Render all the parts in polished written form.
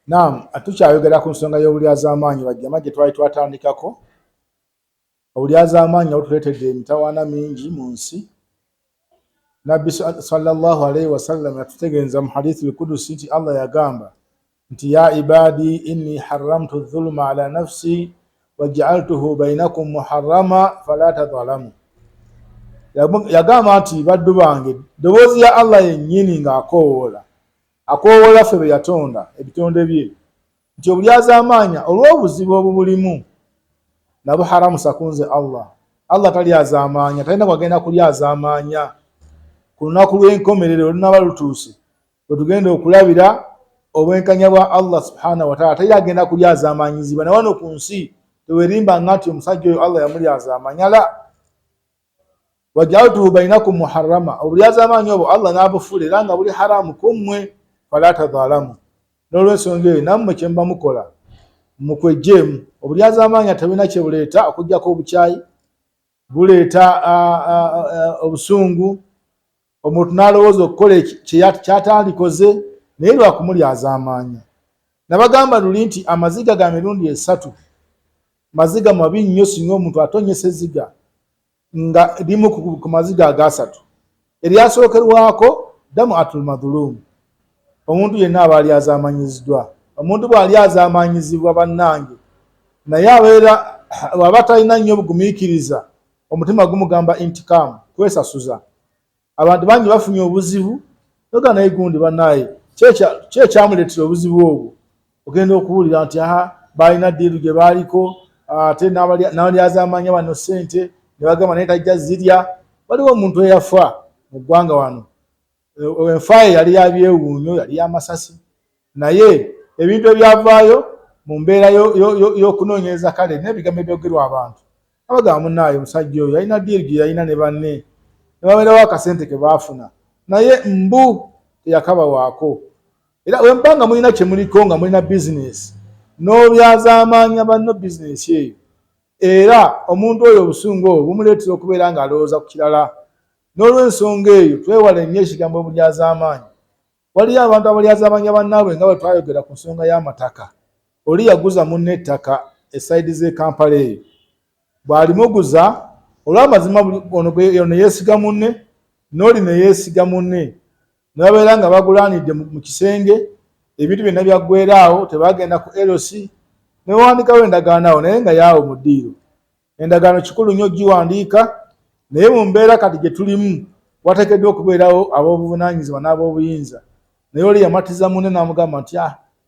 Naam, atukyayogera ku nsonga y'obulyazamaanyi bajjama gye twali twatandikako. Obulyazamaanyi obutuleetedde emitawaana mingi mu nsi. Nabbi sallallahu alayhi wasallam yatutegeeza mu hadithul kudusi nti Allah yagamba nti ya ibadi inni haramtu dhulma ala nafsi waj'altuhu bainakum muharrama fala tadhalamu. Yagamba nti baddu bange, ddoboozi ya Allah yennyini ng'akoowoola ffe be yatonda ebitonde bye nti obulyazamaanya olw'obuzibu obubulimu nabwo haramusa ku nze Allah talyazamaanya, talina kwagenda kulyazamaanya. Ku lunaku lw'enkomerero olunaba lutuuse lwe tugenda okulabira obwenkanya bwa Allah subhanahu wa ta'ala, talyagenda kulyazamaanyizibwa na wano ku nsi. Tewerimba nti omusajja oyo Allah yamulyazamaanya la. Waj'altuhu bainakum muharrama, obulyazamaanyi obwo Allah n'abufuula era nga buli haramu ku mmwe. Fala tadhalamu, n'olw'ensonga eyo nammwe kye muba mukola mukwejjeemu. Obulyazamaanya tebulina kye buleeta okuggyako obukyayi, buleeta obusungu. Omuntu n'alowooza okukola kyatandikoze naye lwa kumulyazamaanya. Nabagamba luli nti amaziga ga mirundi esatu maziga mabi nnyo singa omuntu atonyesa ezziga nga limu ku maziga agasatu. Eryasookerwako damu atul madhulumu, omuntu yenna aba alyazamaanyiziddwa. Omuntu bw'alyazamaanyizibwa bannange naye abeera aba talina nnyo bugumiikiriza, omutima gumugamba intikaamu, kwesasuza. Abantu bangi bafunye obuzibu noga naye gundi bannaaye kye kyamuleetera obuzibu obwo. Ogenda okuwulira nti balina ddiiru gye baaliko ate n'abalyazamaanya bano ssente ne bagamba naye tajja zirya. Waliwo omuntu eyafa mu ggwanga wano, enfa ye yali ya byewuunyo, yali y'amasasi, naye ebintu ebyavaayo mu mbeera y'okunoonyereza kale n'ebigambo ebyogerwa abantu abagamba munnaaye omusajja oyo yalina ddiiru gye yalina ne banne ne babeerawo akasente ke baafuna naye mbu teyakabawaako. Era bwe nga mulina kye muliko nga mulina bizinesi n'obyazamaanya banno bizinesi eyo, era omuntu oyo obusungu obwo bumuleetera okubeera ng'alowooza ku kirala. N'olw'ensonga eyo twewale nnyo ekigambo obulyazamaanyi. Waliyo abantu abalyazamaanya bannaabwe nga bwe twayogera ku nsonga y'amataka. Oli yaguza munne ettaka esayidi z'e Kampala eyo, bw'alimuguza olw'amazima ono ne yeesiga munne n'oli ne yeesiga munne ne babeera nga bagulaanidde mu kisenge, ebintu byonna byaggweeraawo, tebagenda ku LC ne bawandiikawo endagaano awo naye nga yaawo mu ddiiro. Endagaano kikulu nnyo giwandiika, naye mu mbeera kati gye tulimu wateekeddwa okubeerawo ab'obuvunaanyizibwa n'ab'obuyinza. Naye oli yamatiza munne n'amugamba nti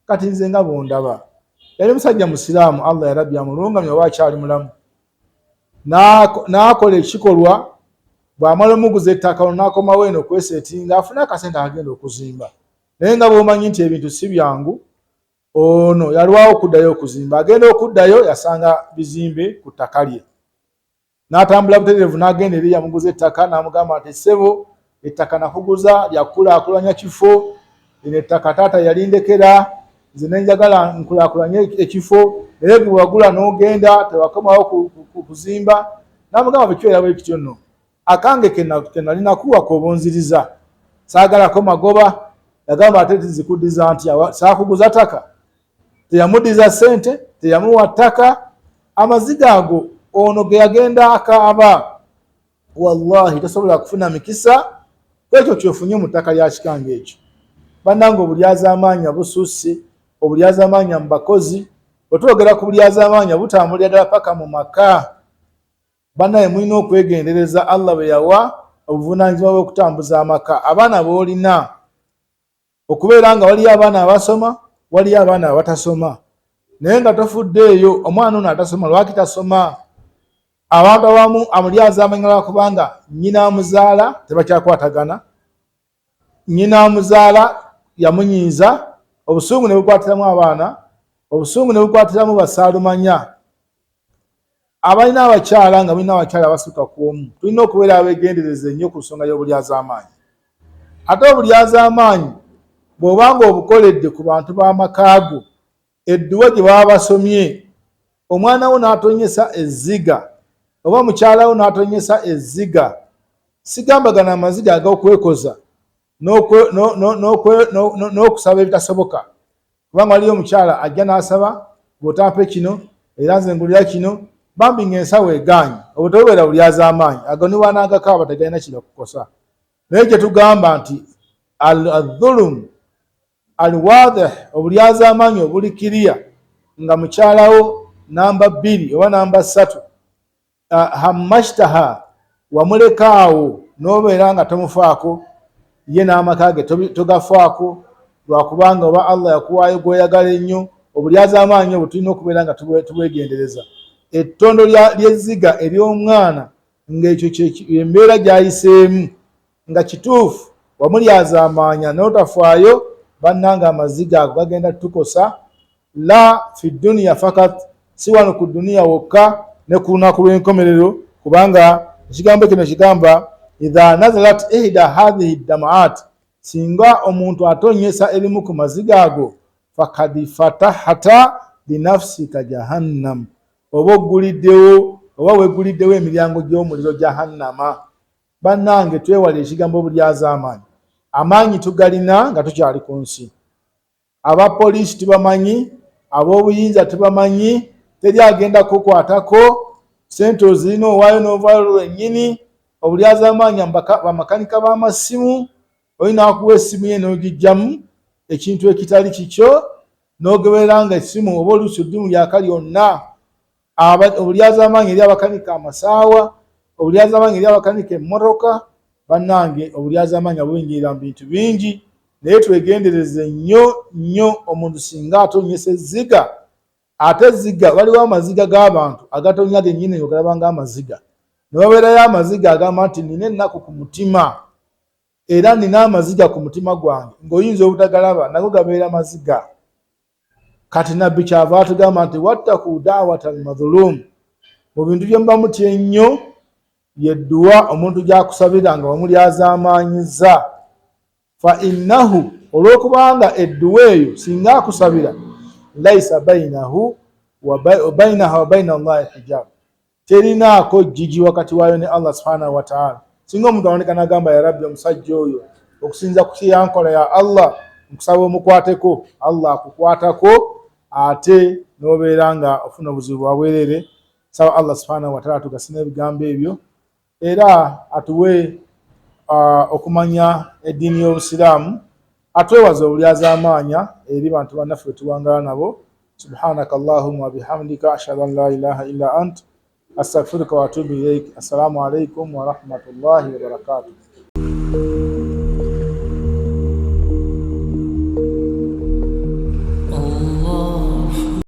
kati nze nga bondaba. Yali musajja musiraamu, Allah yarabbi amulungamya oba akyali mulamu. N'akola ekikolwa, bw'amala omuguza ettaka ono n'akomawo eno okweseetinga afune akasente akagenda okuzimba. Naye nga bw'omanyi nti ebintu si byangu, ono yalwawo okuddayo okuzimba. Agenda okuddayo yasanga bizimbe ku ttaka lye. N'atambula butereevu n'agenda eri yamuguza ettaka n'amugamba nti ssebo, ettaka nakuguza lyakulaakulanya kifo, lino ettaka taata yalindekera, nze ne njagala nkulaakulanye ekifo, naye gwe wagula n'ogenda tewakomawo kuzimba. N'amugamba bikyera bwe kityo nno, akange ke nali nakuwa k'obonziriza, saagalako magoba. Yagamba ate tizikuddiza ntya, saakuguza ttaka. Teyamuddiza ssente, teyamuwa ttaka. Amaziga ago ono ge yagenda akaaba, wallahi tasobola kufuna mikisa kwekyo kyofunye mu ttaka lya kikange ekyo. Bannange obulyazamaanya bususse, obulyazamaanya mu bakozi. Bwe twogera ku bulyazamaanya butambulira ddala paka mu maka. Bannaye mulina okwegendereza Allah bwe yawa obuvunaanyizibwa bw'okutambuza amaka. Abaana b'olina okubeera nga waliyo abaana abasoma, waliyo abaana abatasoma, naye nga tofuddeeyo omwana ono atasoma lwaki tasoma. Abantu abamu amulyazamaanya lwakubanga nnyina amuzaala tebakyakwatagana, nnyina amuzaala yamunyiiza, obusungu ne bukwatiramu abaana, obusungu ne bukwatiramu basaalumanya. Abalina abakyala nga balina abakyala abasukka ku omu, tulina okubeera abeegendereza ennyo ku nsonga y'obulyazamaanyi. Ate obulyazamaanyi bw'obanga obukoledde ku bantu b'amakaago, edduwa gye baba basomye, omwana wo n'atonyesa ezziga oba mukyala wo n'atonyesa ezziga, sigambagana amaziga ag'okwekoza n'okusaba ebitasoboka. kubanga waliyo omukyala ajja n'asaba bw'otampe kino era nze ngulira kino bambi ng'ensawo egaanye obutobeera bulyaza amaanyi ago ne bw'anaagakaaba tegalina kirakukosa. Naye gye tugamba nti al-dhulum al-wadih obulyaza amaanyi obulikiriya nga mukyalawo namba 2 oba namba 3 hammashtaha wamulekaawo n'obeera nga tomufaako ye n'amaka ge togafaako lwakubanga oba Allah yakuwaayo gw'oyagala ennyo obulyaza amaanyi obwo tulina okubeera nga tubwegendereza. Ettondo ly'ezziga ery'omwana ng'ekyo embeera gy'ayiseemu nga kituufu wamulyaza amaanya n'otafaayo bannanga amaziga ago gagenda tukosa la fi duniya fakat si wano ku duniya wokka ne ku lunaku lw'enkomerero kubanga ekigambo kino kigamba idha nazalat ihda hadhihi damaat singa omuntu atonyesa erimu ku maziga ago fakad fatahata linafsika jahannam oba oguliddewo oba weguliddewo emiryango gy'omuliro jahannama. Bannange twewale ekigambo obulyaza amaanyi. Amaanyi tugalina nga tukyali ku nsi. Abapoliisi tubamanyi, ab'obuyinza tubamanyi, teri agenda kukwatako, sente ozirina owaayo n'ovaayo lwennyini. Obulyaza amaanyi bamakanika b'amasimu, olina akuwa essimu ye n'ogijjamu ekintu ekitali kikyo n'ogeberera nga essimu oba oluusi oddimu lyaka lyonna. Obulyaza amaanyi eri abakanika amasaawa, obulyaza amaanyi eri abakanika emmotoka. Bannange obulyaza amaanyi buyingirira mu bintu bingi naye twegendereze nnyo omuntu singa atonyesa ezziga ate ezziga waliwo amaziga g'abantu agatonya gennyini ogalaba ng'amaziga ne wabeerayo amaziga agamba nti nina ennaku ku mutima era nina amaziga ku mutima gwange ng'oyinza obutagalaba nago gabeera maziga. Kati nabbi kyava atugamba nti wattaku da'wata al-madhulum mu bintu bye muba mutya ennyo yedduwa omuntu gyakusabira nga wamulyaza amaanyiza fa innahu olw'okubanga edduwa eyo singa akusabira laisa bainahu wa bainaha wa baina Allahi hijab terinaako jjigi wakati waayo ne Allah subhanahu wa ta'ala. Singa omuntu awoneka n'agamba ya rabbi omusajja oyo okusinza ku kyankola ya Allah nkusaba omukwateko Allah akukwatako ate n'obeera nga ofuna obuzibu bwa bwerere. Saba Allah subhanahu wa ta'ala tugasina ebigambo ebyo era atuwe okumanya eddiini y'Obusiraamu atwewaza obulyaza amaanya eri bantu bannaffe tuwangala nabo. Subhanaka Allahumma wa bihamdika ashhadu an la ilaha illa ant astaghfiruka wa atubu ilayk. Assalamu alaikum wa rahmatullahi wa barakatuh.